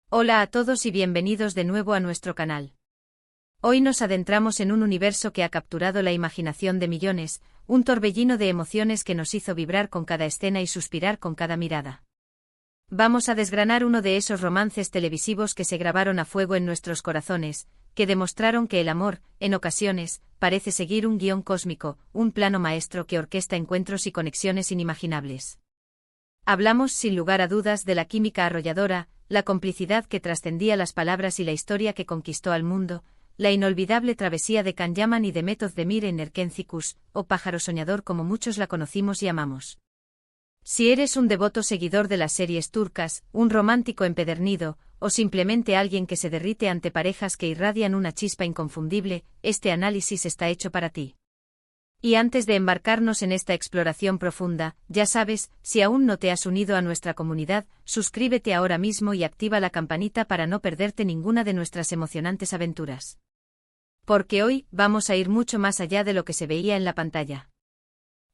Hola a todos y bienvenidos de nuevo a nuestro canal. Hoy nos adentramos en un universo que ha capturado la imaginación de millones, un torbellino de emociones que nos hizo vibrar con cada escena y suspirar con cada mirada. Vamos a desgranar uno de esos romances televisivos que se grabaron a fuego en nuestros corazones, que demostraron que el amor, en ocasiones, parece seguir un guión cósmico, un plano maestro que orquesta encuentros y conexiones inimaginables. Hablamos sin lugar a dudas de la química arrolladora, la complicidad que trascendía las palabras y la historia que conquistó al mundo, la inolvidable travesía de Can Yaman y de Demet Özdemir en Erkenci Kuş, o Pájaro Soñador como muchos la conocimos y amamos. Si eres un devoto seguidor de las series turcas, un romántico empedernido, o simplemente alguien que se derrite ante parejas que irradian una chispa inconfundible, este análisis está hecho para ti. Y antes de embarcarnos en esta exploración profunda, ya sabes, si aún no te has unido a nuestra comunidad, suscríbete ahora mismo y activa la campanita para no perderte ninguna de nuestras emocionantes aventuras. Porque hoy, vamos a ir mucho más allá de lo que se veía en la pantalla.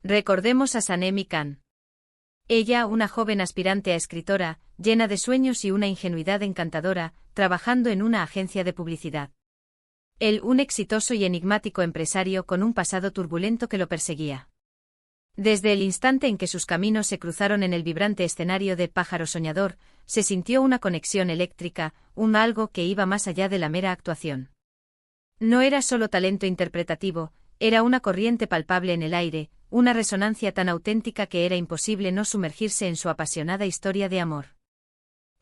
Recordemos a Sanemi Can. Ella, una joven aspirante a escritora, llena de sueños y una ingenuidad encantadora, trabajando en una agencia de publicidad. Él, un exitoso y enigmático empresario con un pasado turbulento que lo perseguía. Desde el instante en que sus caminos se cruzaron en el vibrante escenario de Pájaro Soñador, se sintió una conexión eléctrica, un algo que iba más allá de la mera actuación. No era solo talento interpretativo, era una corriente palpable en el aire, una resonancia tan auténtica que era imposible no sumergirse en su apasionada historia de amor.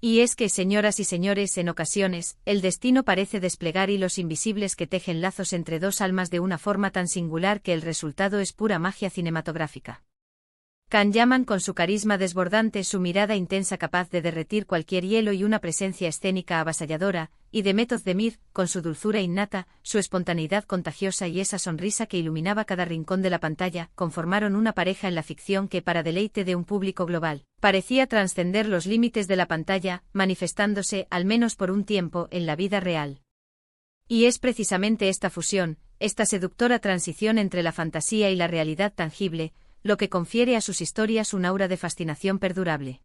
Y es que, señoras y señores, en ocasiones, el destino parece desplegar hilos invisibles que tejen lazos entre dos almas de una forma tan singular que el resultado es pura magia cinematográfica. Can Yaman, con su carisma desbordante, su mirada intensa capaz de derretir cualquier hielo y una presencia escénica avasalladora, y Demet Özdemir, con su dulzura innata, su espontaneidad contagiosa y esa sonrisa que iluminaba cada rincón de la pantalla, conformaron una pareja en la ficción que, para deleite de un público global, parecía trascender los límites de la pantalla, manifestándose, al menos por un tiempo, en la vida real. Y es precisamente esta fusión, esta seductora transición entre la fantasía y la realidad tangible, lo que confiere a sus historias un aura de fascinación perdurable.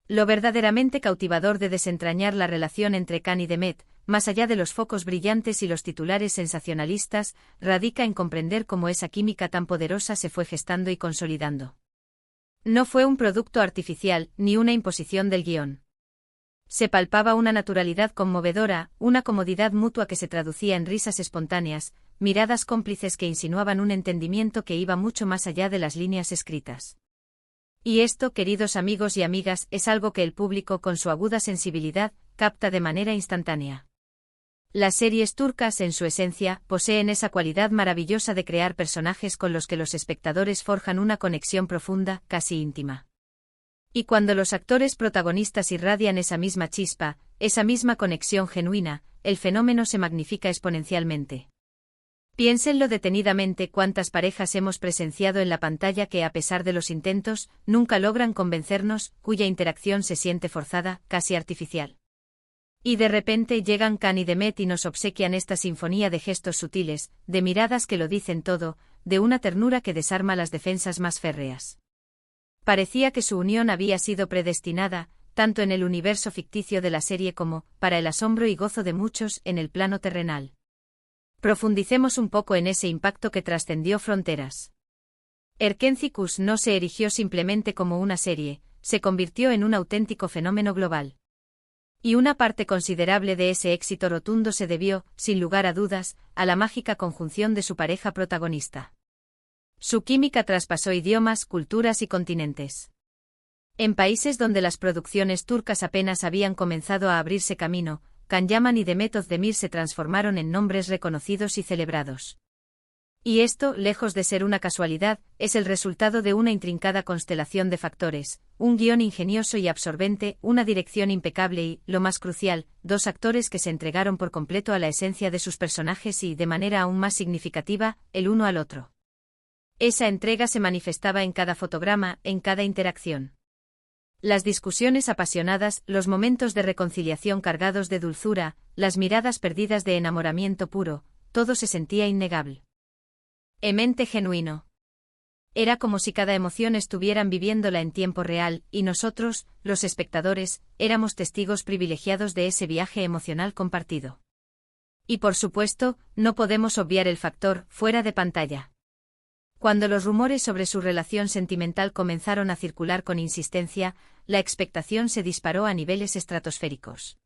Lo verdaderamente cautivador de desentrañar la relación entre Can y Demet, más allá de los focos brillantes y los titulares sensacionalistas, radica en comprender cómo esa química tan poderosa se fue gestando y consolidando. No fue un producto artificial, ni una imposición del guión. Se palpaba una naturalidad conmovedora, una comodidad mutua que se traducía en risas espontáneas, miradas cómplices que insinuaban un entendimiento que iba mucho más allá de las líneas escritas. Y esto, queridos amigos y amigas, es algo que el público, con su aguda sensibilidad, capta de manera instantánea. Las series turcas, en su esencia, poseen esa cualidad maravillosa de crear personajes con los que los espectadores forjan una conexión profunda, casi íntima. Y cuando los actores protagonistas irradian esa misma chispa, esa misma conexión genuina, el fenómeno se magnifica exponencialmente. Piénsenlo detenidamente: cuántas parejas hemos presenciado en la pantalla que, a pesar de los intentos, nunca logran convencernos, cuya interacción se siente forzada, casi artificial. Y de repente llegan Can y Demet y nos obsequian esta sinfonía de gestos sutiles, de miradas que lo dicen todo, de una ternura que desarma las defensas más férreas. Parecía que su unión había sido predestinada, tanto en el universo ficticio de la serie como, para el asombro y gozo de muchos, en el plano terrenal. Profundicemos un poco en ese impacto que trascendió fronteras. Erkenci Kuş no se erigió simplemente como una serie, se convirtió en un auténtico fenómeno global. Y una parte considerable de ese éxito rotundo se debió, sin lugar a dudas, a la mágica conjunción de su pareja protagonista. Su química traspasó idiomas, culturas y continentes. En países donde las producciones turcas apenas habían comenzado a abrirse camino, Can Yaman y Demet Özdemir se transformaron en nombres reconocidos y celebrados. Y esto, lejos de ser una casualidad, es el resultado de una intrincada constelación de factores, un guión ingenioso y absorbente, una dirección impecable y, lo más crucial, dos actores que se entregaron por completo a la esencia de sus personajes y, de manera aún más significativa, el uno al otro. Esa entrega se manifestaba en cada fotograma, en cada interacción. Las discusiones apasionadas, los momentos de reconciliación cargados de dulzura, las miradas perdidas de enamoramiento puro, todo se sentía innegable. Mente genuino. Era como si cada emoción estuvieran viviéndola en tiempo real, y nosotros, los espectadores, éramos testigos privilegiados de ese viaje emocional compartido. Y por supuesto, no podemos obviar el factor fuera de pantalla. Cuando los rumores sobre su relación sentimental comenzaron a circular con insistencia, la expectación se disparó a niveles estratosféricos.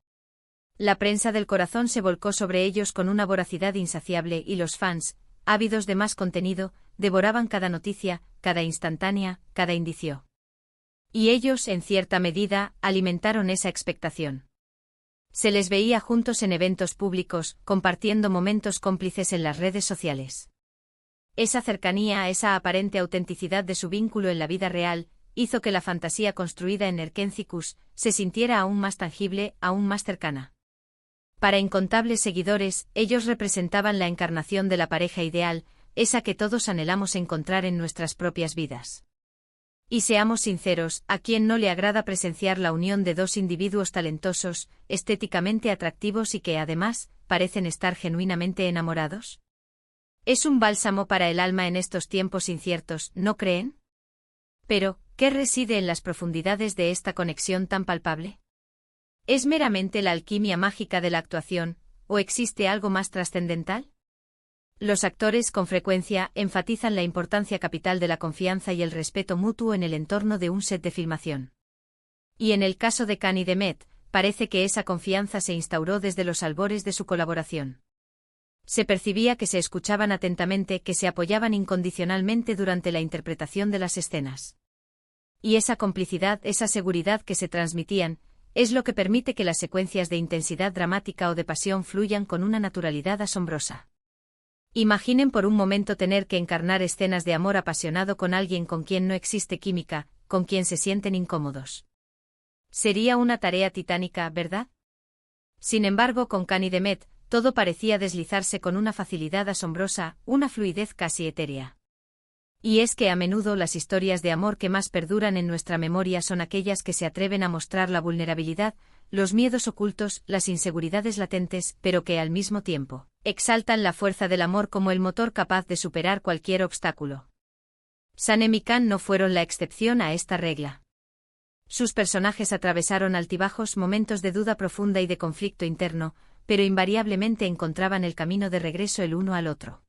La prensa del corazón se volcó sobre ellos con una voracidad insaciable y los fans, ávidos de más contenido, devoraban cada noticia, cada instantánea, cada indicio. Y ellos, en cierta medida, alimentaron esa expectación. Se les veía juntos en eventos públicos, compartiendo momentos cómplices en las redes sociales. Esa cercanía, esa aparente autenticidad de su vínculo en la vida real, hizo que la fantasía construida en Erkencicus se sintiera aún más tangible, aún más cercana. Para incontables seguidores, ellos representaban la encarnación de la pareja ideal, esa que todos anhelamos encontrar en nuestras propias vidas. Y seamos sinceros, ¿a quién no le agrada presenciar la unión de dos individuos talentosos, estéticamente atractivos y que, además, parecen estar genuinamente enamorados? Es un bálsamo para el alma en estos tiempos inciertos, ¿no creen? Pero, ¿qué reside en las profundidades de esta conexión tan palpable? ¿Es meramente la alquimia mágica de la actuación, o existe algo más trascendental? Los actores con frecuencia enfatizan la importancia capital de la confianza y el respeto mutuo en el entorno de un set de filmación. Y en el caso de Khan y Demet, parece que esa confianza se instauró desde los albores de su colaboración. Se percibía que se escuchaban atentamente, que se apoyaban incondicionalmente durante la interpretación de las escenas. Y esa complicidad, esa seguridad que se transmitían, es lo que permite que las secuencias de intensidad dramática o de pasión fluyan con una naturalidad asombrosa. Imaginen por un momento tener que encarnar escenas de amor apasionado con alguien con quien no existe química, con quien se sienten incómodos. Sería una tarea titánica, ¿verdad? Sin embargo, con Khan y Demet, todo parecía deslizarse con una facilidad asombrosa, una fluidez casi etérea. Y es que a menudo las historias de amor que más perduran en nuestra memoria son aquellas que se atreven a mostrar la vulnerabilidad, los miedos ocultos, las inseguridades latentes, pero que al mismo tiempo exaltan la fuerza del amor como el motor capaz de superar cualquier obstáculo. Sanem y Khan no fueron la excepción a esta regla. Sus personajes atravesaron altibajos, momentos de duda profunda y de conflicto interno, pero invariablemente encontraban el camino de regreso el uno al otro.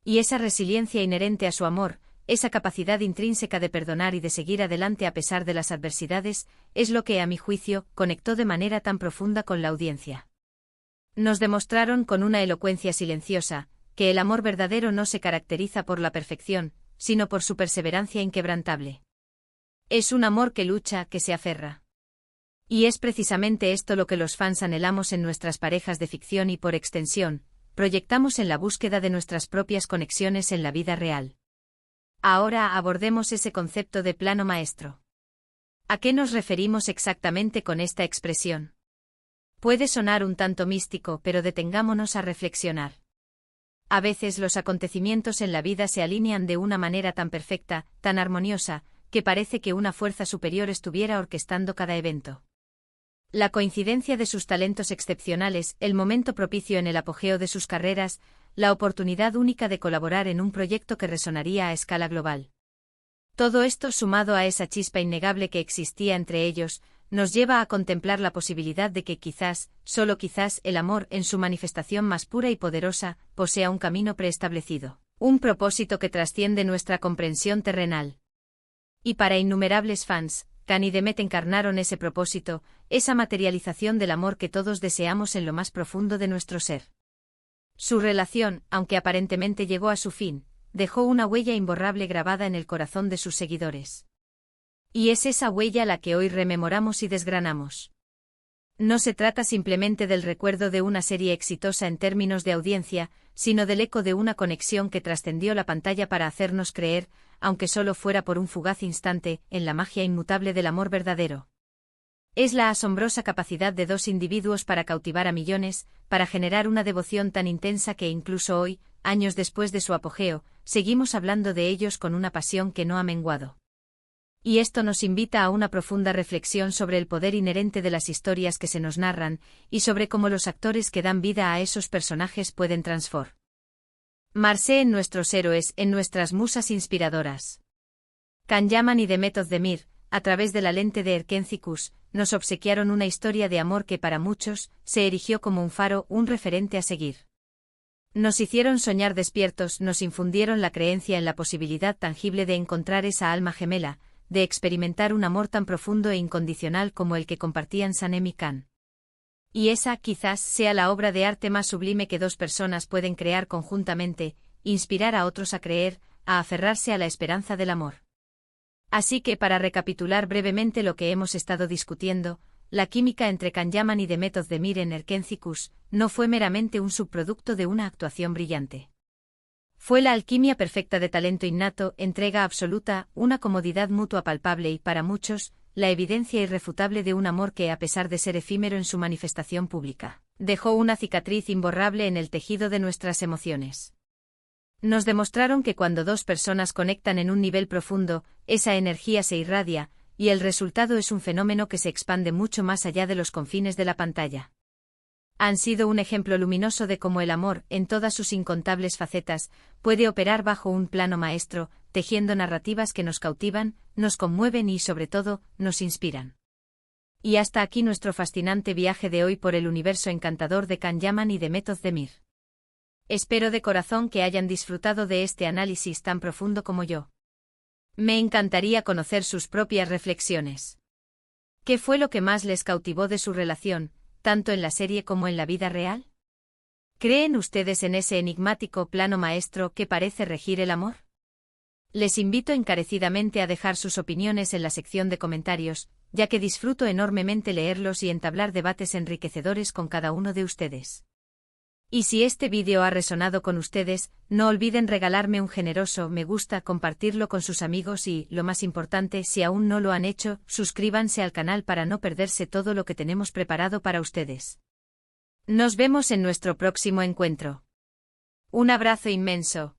Y esa resiliencia inherente a su amor, esa capacidad intrínseca de perdonar y de seguir adelante a pesar de las adversidades, es lo que, a mi juicio, conectó de manera tan profunda con la audiencia. Nos demostraron con una elocuencia silenciosa, que el amor verdadero no se caracteriza por la perfección, sino por su perseverancia inquebrantable. Es un amor que lucha, que se aferra. Y es precisamente esto lo que los fans anhelamos en nuestras parejas de ficción y, por extensión, proyectamos en la búsqueda de nuestras propias conexiones en la vida real. Ahora abordemos ese concepto de plano maestro. ¿A qué nos referimos exactamente con esta expresión? Puede sonar un tanto místico, pero detengámonos a reflexionar. A veces los acontecimientos en la vida se alinean de una manera tan perfecta, tan armoniosa, que parece que una fuerza superior estuviera orquestando cada evento. La coincidencia de sus talentos excepcionales, el momento propicio en el apogeo de sus carreras, la oportunidad única de colaborar en un proyecto que resonaría a escala global. Todo esto, sumado a esa chispa innegable que existía entre ellos, nos lleva a contemplar la posibilidad de que quizás, solo quizás, el amor, en su manifestación más pura y poderosa, posea un camino preestablecido, un propósito que trasciende nuestra comprensión terrenal. Y para innumerables fans, Khan y Demet encarnaron ese propósito, esa materialización del amor que todos deseamos en lo más profundo de nuestro ser. Su relación, aunque aparentemente llegó a su fin, dejó una huella imborrable grabada en el corazón de sus seguidores. Y es esa huella la que hoy rememoramos y desgranamos. No se trata simplemente del recuerdo de una serie exitosa en términos de audiencia, sino del eco de una conexión que trascendió la pantalla para hacernos creer, aunque solo fuera por un fugaz instante, en la magia inmutable del amor verdadero. Es la asombrosa capacidad de dos individuos para cautivar a millones, para generar una devoción tan intensa que incluso hoy, años después de su apogeo, seguimos hablando de ellos con una pasión que no ha menguado. Y esto nos invita a una profunda reflexión sobre el poder inherente de las historias que se nos narran, y sobre cómo los actores que dan vida a esos personajes pueden transformar Marcé en nuestros héroes, en nuestras musas inspiradoras. Can Yaman y Demet Özdemir, a través de la lente de Erkenci-Kuş, nos obsequiaron una historia de amor que para muchos se erigió como un faro, un referente a seguir. Nos hicieron soñar despiertos, nos infundieron la creencia en la posibilidad tangible de encontrar esa alma gemela, de experimentar un amor tan profundo e incondicional como el que compartían Sanem y Can. Y esa, quizás, sea la obra de arte más sublime que dos personas pueden crear conjuntamente, inspirar a otros a creer, a aferrarse a la esperanza del amor. Así que para recapitular brevemente lo que hemos estado discutiendo, la química entre Can Yaman y Demet Özdemir en Erkenci-Kuş no fue meramente un subproducto de una actuación brillante. Fue la alquimia perfecta de talento innato, entrega absoluta, una comodidad mutua palpable y, para muchos, la evidencia irrefutable de un amor que, a pesar de ser efímero en su manifestación pública, dejó una cicatriz imborrable en el tejido de nuestras emociones. Nos demostraron que cuando dos personas conectan en un nivel profundo, esa energía se irradia, y el resultado es un fenómeno que se expande mucho más allá de los confines de la pantalla. Han sido un ejemplo luminoso de cómo el amor, en todas sus incontables facetas, puede operar bajo un plano maestro, tejiendo narrativas que nos cautivan, nos conmueven y, sobre todo, nos inspiran. Y hasta aquí nuestro fascinante viaje de hoy por el universo encantador de Can Yaman y Demet Özdemir. Espero de corazón que hayan disfrutado de este análisis tan profundo como yo. Me encantaría conocer sus propias reflexiones. ¿Qué fue lo que más les cautivó de su relación, tanto en la serie como en la vida real? ¿Creen ustedes en ese enigmático plano maestro que parece regir el amor? Les invito encarecidamente a dejar sus opiniones en la sección de comentarios, ya que disfruto enormemente leerlos y entablar debates enriquecedores con cada uno de ustedes. Y si este vídeo ha resonado con ustedes, no olviden regalarme un generoso me gusta, compartirlo con sus amigos y, lo más importante, si aún no lo han hecho, suscríbanse al canal para no perderse todo lo que tenemos preparado para ustedes. Nos vemos en nuestro próximo encuentro. Un abrazo inmenso.